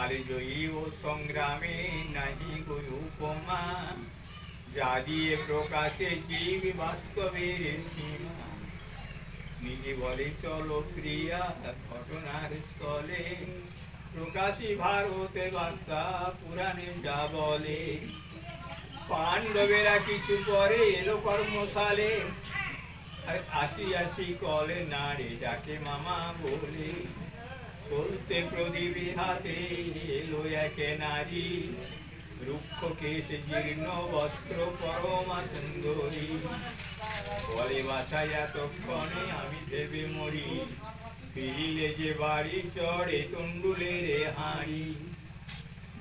তোমার জয়ী ও সংগ্রামে নাহি গো উপমা, যা দিয়ে প্রকাশে জীব বাস্তবের সীমা। নিজে বলে চলো প্রিয়া ঘটনার স্থলে, প্রকাশী ভারতে বার্তা পুরাণে যা বলে। পাণ্ডবেরা কিছু পরে এলো কর্মশালে, আসি আসি কলে নারে যাকে মামা বলে। চলতে প্রদীপে হাতে এলো একে নারী, রুক্ষ কেশ জীর্ণ বস্ত্র পরমা সুন্দরী। বলে বাছাই এতক্ষণে আমি দেবে মরি, ফিরিলে যে বাড়ি চড়ে তন্ডুলের হাঁড়ি।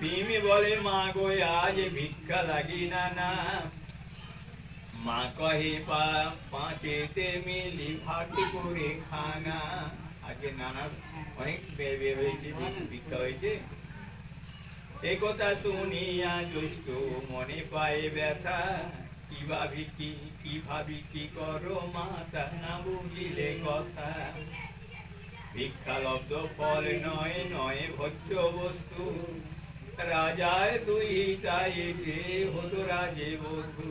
ভীমে বলে মা গো আজ ভিক্ষা লাগি না না, মা কহে পাঁচেতে মিলি ভাগ করে খানা। আজকে নানা অনেক হয়েছে, ভিক্ষা হয়েছে। এ কথা শুনিয়া জ্যৈষ্ঠ মনে পায়ে ব্যথা, কি ভাবি কি করো মাতা না বুঝিলে কথা। ভিক্ষা লব্ধ ফল নয় নয় ভোজ্য বস্তু, রাজার দুই তাই যে হতো রাজে বধূ।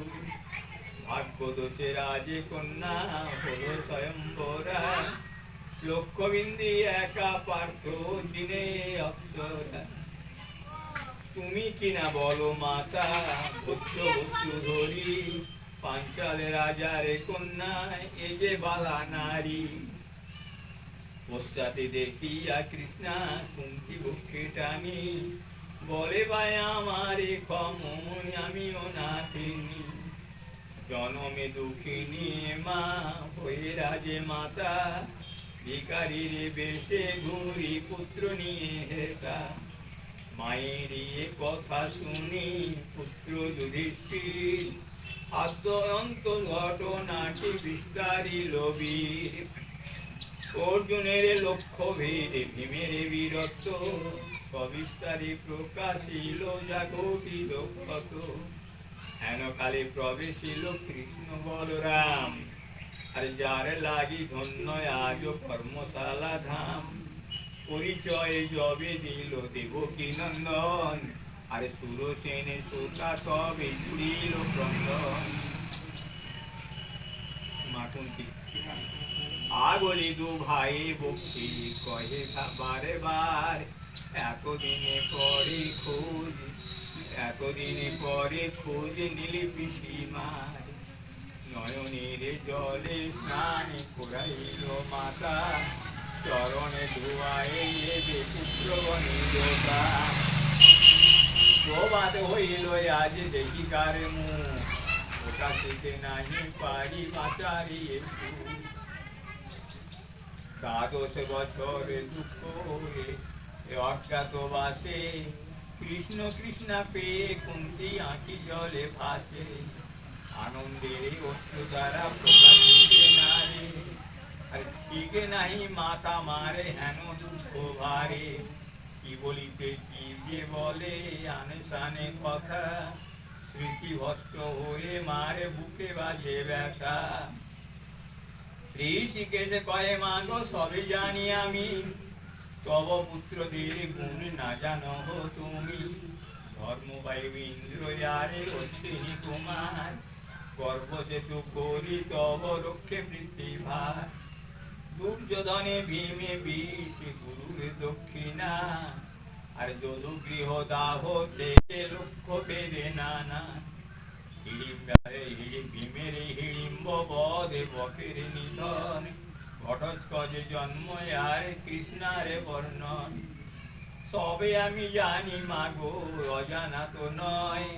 ভাগ্য দোষে রাজে কন্যা হলো স্বয়ম্বরা, লক্ষ্যবিন্দি একা পার্থ দিনে অপ্সরা। তুমি কিনা বলো মাতা ভোজ্য বস্তু ধরি, পাঞ্চালে রাজারে কন্যা এ যে বালা নারী। পশ্চাতে দেখিয়া কৃষ্ণা কুন্তি বক্ষে টানি, বলে ভাই আমারে ক্ষম আমিও নাথিনি। জনমে দুঃখিনী মা হয়ে রাজে মাতা, ভিকারির বেশে ঘুরি পুত্র নিয়ে হেতা। মায়ের এ কথা শুনি পুত্র যুধিষ্ঠির, আদ্য অন্ত ঘটনাটি বিস্তারিল বীর। অর্জুনের লক্ষ্য ভেদে ভীমের বীরত্ব, সবিস্তারে প্রকাশিল যা ঘটিল ক্ষত। হেন কালে প্রবেশিল কৃষ্ণ বলরাম, আর যার লাগি ধন্য আজ কর্মশালা ধাম। পরিচয় জবে দিল দেবকী নন্দন, আর সুরসেনে সুতা তবে জুড়িল ক্রন্দন। আগলি দু ভাই বক্ষী কহে বারে বার, এতদিনে পরে খোঁজ নিলি পিসিমার। নয়নের জলে স্নান করাইল মাতা, চরণে ধুয়ায়ে এবে পুত্রগণিতা। প্রবাদ হইল আজ দেখি কার মুখ, ওটা থেকে নাহি পারি বাঁচারি একটু। দ্বাদশ বছরে দুঃখ অজ্ঞাতবাসে, কৃষ্ণ কৃষ্ণা পেয়ে কুন্তি আঁখি জলে ভাসে। আনন্দের অশ্রু দ্বারা প্রকাশিতে নারে, আর ঠিকে নাহি মাতা মারে হেন দুঃখ ভারে। কি বলিতে কি যে বলে আনসানে কথা, স্মৃতি ভস্ত হয়ে মারে বুকে বাজে ব্যথা। ঋষিকেশে কয়ে মা গো সবে জানি আমি, তব পুত্রদের গুণ না জানো তুমি। ধর্মবায়ু ইন্দ্র যারে অশ্বিনী কুমার, গর্ভ সেতু করি তব রক্ষে পৃথিভার। দুর্যোধনে ভীমে বিষ গুরুর দক্ষিণা, আর যদু গৃহ দাহ থেকে লক্ষ্য পেরে নানা। ভীমের হিড়িম্ব বধে বকের নিধন, ঘটোৎকচে জন্ম আর কৃষ্ণারে বর্ণন। সবে আমি জানি মাগো অজানা তো নয়,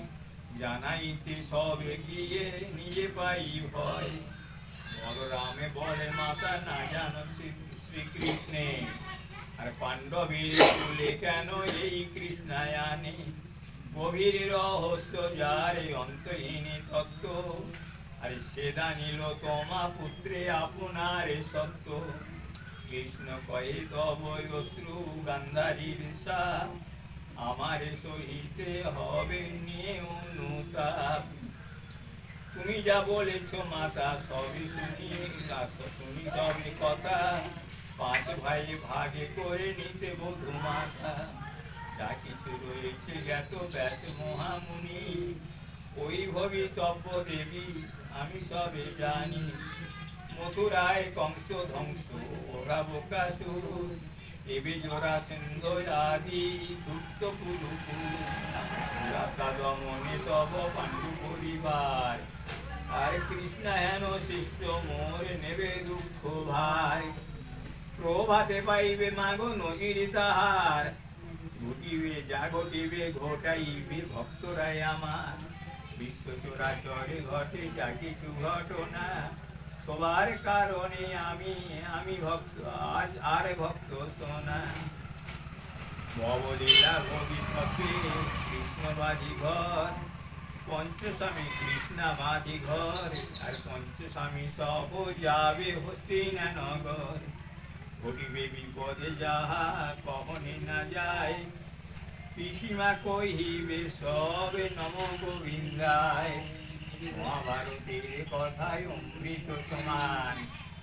জানাইতে সবে গিয়ে নিজে পাই ভয়। বলরামে বলে মাতা না জানো শ্রীকৃষ্ণে, আর পাণ্ডবের কুলে কেন এই কৃষ্ণায়ানে। গভীর রহস্য যারে অন্তহীন তত্ত্ব, আর সে জানিল তোমা পুত্রে আপনারে সত্য। কৃষ্ণ কয়ে তব অশ্রু গান্ধারীর সা, আমারে সহিতে হবে নিয়ে অনুতাপ। তুমি যা বলেছ মাতা সবই শুনি সবই কথা, পাঁচ ভাই ভাগে করে নিতে বধূ মাতা। যা কিছু রয়েছে জ্ঞাত ব্যাস মহামুনি, ওই ভবিতব্য দেবী আমি সবে জানি। মথুরায় কংস ধ্বংস ওরা বোকাসুর, এবে জোড়া সিন্ধ আদি ধূর্ত কুরুকুর, রাতা দমনে তব পাণ্ডু পরিবার, আর কৃষ্ণ হেন শিষ্য মোর নেবে দুঃখ ভাই। প্রভাতে পাইবে মাগো নজির তাহার, ঘটিবে যা ঘটিবে ঘটাইবে ভক্তরাই আমার। বিশ্ব চরাচরে ঘটে যা কিছু ঘটনা, সবার কারণে আমি ভক্ত আজ আর ভক্ত সোনা। ভবলীলা ভবিষ্যতে কৃষ্ণবাদী ঘর, পঞ্চস্বামী কৃষ্ণবাদী ঘর, আর পঞ্চস্বামী সব যাবে হস্তিনানগর। ঘটিবে বিপদে যাহা কখনই না যায়, পিসিমা কহিবে সবে নম গোবিন্দায়। মহাভারতের কথায় অমৃত সমান,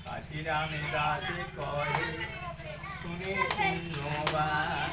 কাশিরামে দাসে কহে শুনে পুণ্যবান।